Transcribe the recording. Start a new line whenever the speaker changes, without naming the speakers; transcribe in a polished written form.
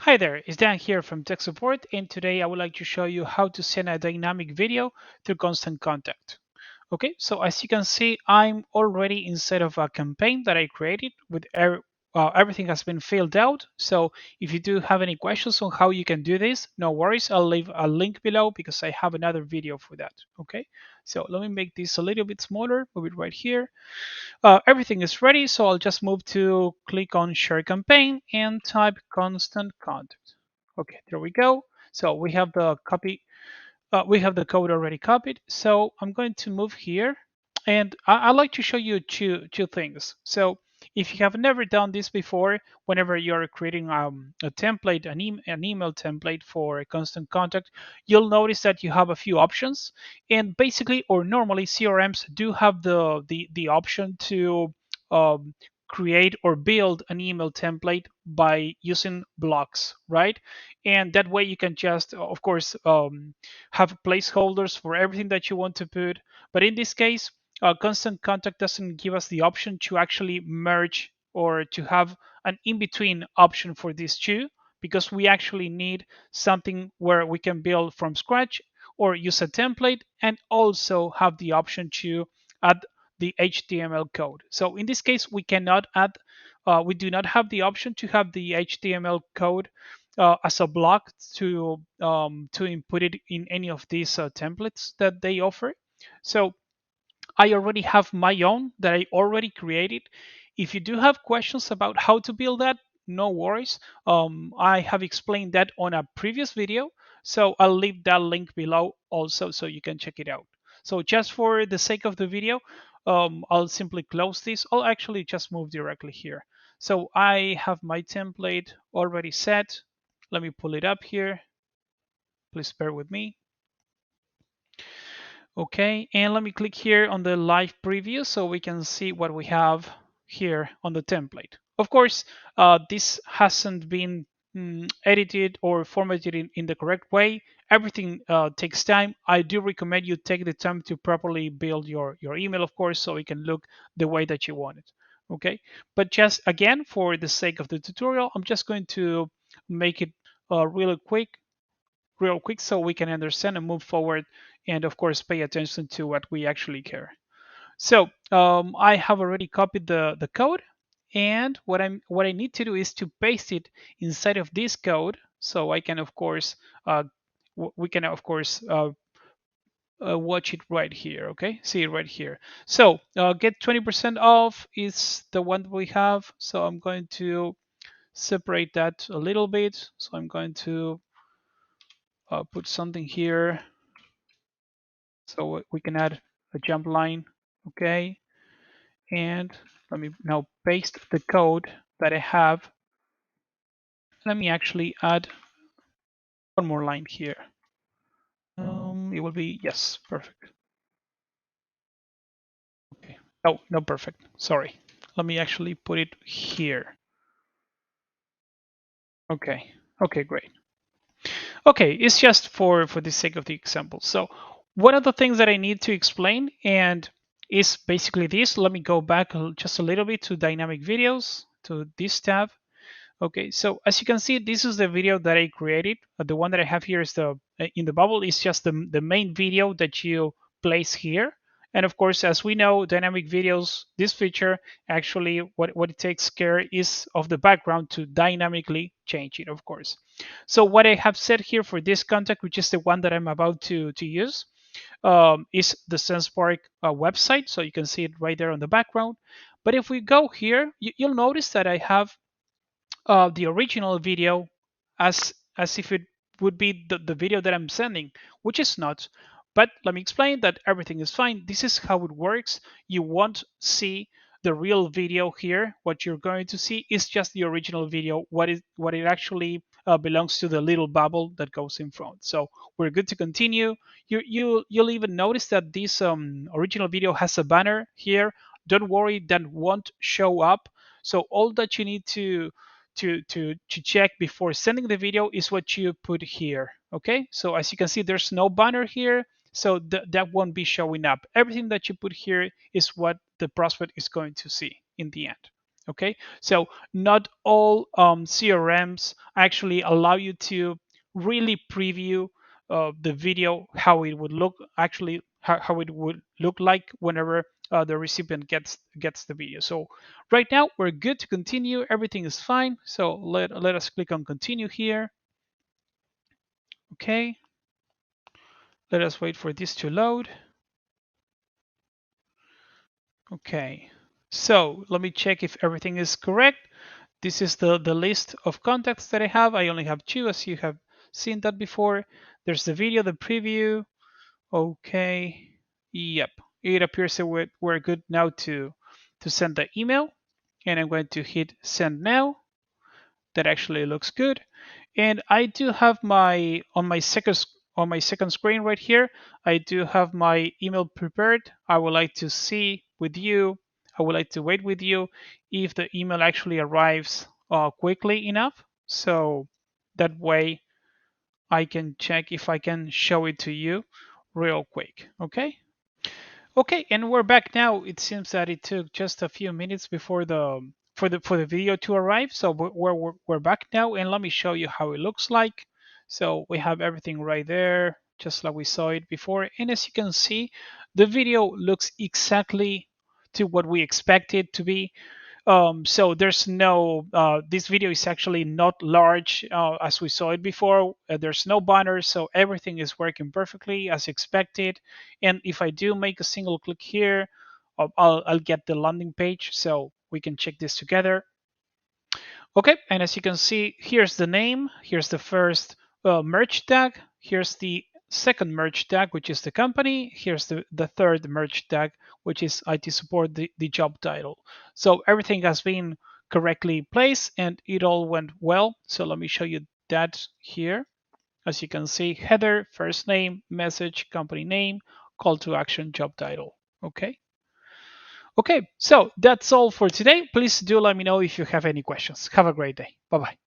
Hi there, it's Dan here from Tech Support, and today I would like to show you how to send a dynamic video through Constant Contact. Okay, so as you can see, I'm already inside of a campaign that I created with everything has been filled out. So if you do have any questions on how you can do this, no worries. I'll leave a link below because I have another video for that. Okay, so let me make this a little bit smaller, move it right here. Everything is ready, so I'll just move to click on Share Campaign and type Constant Contact. Okay, there we go. So we have the we have the code already copied. So I'm going to move here, and I'd like to show you two things. So if you have never done this before, whenever you're creating a template, an email template for a Constant Contact, you'll notice that you have a few options. And basically, or normally, CRMs do have the option to um, create or build an email template by using blocks, right? And that way you can just, of course, have placeholders for everything that you want to put. But in this case, Constant Contact doesn't give us the option to actually merge or to have an in-between option for these two, because we actually need something where we can build from scratch or use a template and also have the option to add the HTML code. So in this case, we cannot add, we do not have the option to have the HTML code as a block to input it in any of these templates that they offer. So I already have my own that I already created. If you do have questions about how to build that, no worries. I have explained that on a previous video, so I'll leave that link below also so you can check it out. So just for the sake of the video, I'll simply close this. I'll actually just move directly here. So I have my template already set. Let me pull it up here. Please bear with me. Okay, and let me click here on the live preview so we can see what we have here on the template. Of course, this hasn't been edited or formatted in the correct way. Everything takes time. I do recommend you take the time to properly build your email, of course, so it can look the way that you want it. Okay, but just again, for the sake of the tutorial, I'm just going to make it real quick so we can understand and move forward, and of course pay attention to what we actually care. So I have already copied the code, and what I need to do is to paste it inside of this code so I can of course we can of course watch it right here. Okay, see it right here. So get 20% off is the one that we have, so I'm going to separate that a little bit. So I'm going to put something here so we can add a jump line. Okay, and let me now paste the code that I have. Let me actually add one more line here. It will be, yes, perfect. Okay, oh no, perfect, sorry. Let me actually put it here. Okay, okay, great. Okay, it's just for the sake of the example. So one of the things that I need to explain and is basically this. Let me go back just a little bit to dynamic videos, to this tab. Okay, so as you can see, this is the video that I created. The one that I have here is the in the bubble is just the main video that you place here. And of course, as we know, dynamic videos, this feature actually what it takes care is of the background to dynamically change it, of course. So what I have set here for this contact, which is the one that I'm about to use, is the Sendspark website. So you can see it right there on the background. But if we go here, you'll notice that I have the original video as if it would be the video that I'm sending, which is not. But let me explain that everything is fine. This is how it works. You won't see the real video here. What you're going to see is just the original video. What it actually belongs to the little bubble that goes in front. So we're good to continue. You'll even notice that this original video has a banner here. Don't worry, that won't show up. So all that you need to check before sending the video is what you put here. Okay, so as you can see, there's no banner here, so that won't be showing up. Everything that you put here is what the prospect is going to see in the end. Okay, so not all CRMs actually allow you to really preview the video, how it would look, actually how it would look like whenever the recipient gets the video. So right now we're good to continue. Everything is fine. So let us click on continue here. Okay, let us wait for this to load. Okay, so let me check if everything is correct. This is the list of contacts that I have. I only have two, as you have seen that before. There's the video, the preview. Okay, yep. It appears that we're good now to send the email. And I'm going to hit send now. That actually looks good. And I do have my on my second screen right here, I do have my email prepared. I would like to see with you, I would like to wait with you if the email actually arrives quickly enough. So that way I can check if I can show it to you real quick. Okay. Okay, and we're back now. It seems that it took just a few minutes before the video to arrive. So we're back now, and let me show you how it looks like. So we have everything right there, just like we saw it before. And as you can see, the video looks exactly to what we expected to be. So there's no, this video is actually not large as we saw it before. There's no banners, so everything is working perfectly as expected. And if I do make a single click here, I'll get the landing page, so we can check this together. Okay, and as you can see, here's the name, here's the first merge tag, here's the second merge tag, which is the company, here's the third merge tag, which is IT support, the job title. So everything has been correctly placed and it all went well. So let me show you that here. As you can see, header, first name, message, company name, call to action, job title. Okay. Okay, so that's all for today. Please do let me know if you have any questions. Have a great day. Bye bye.